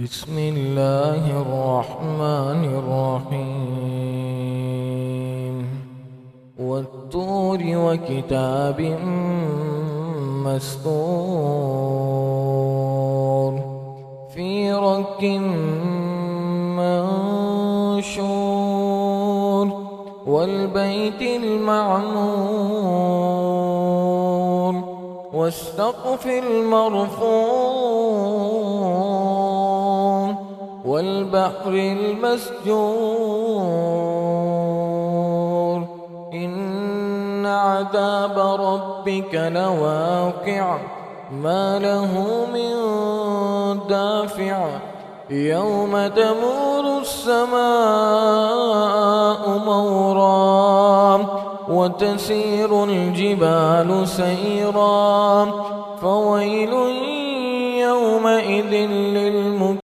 بسم الله الرحمن الرحيم والطور وكتاب مسطور في رك منشور والبيت المعمور والسقف المرفوع والبحر المسجور إن عذاب ربك لواقع ما له من دافع يوم تمور السماء مورا وتسير الجبال سيرا فويل يومئذ للمكذبين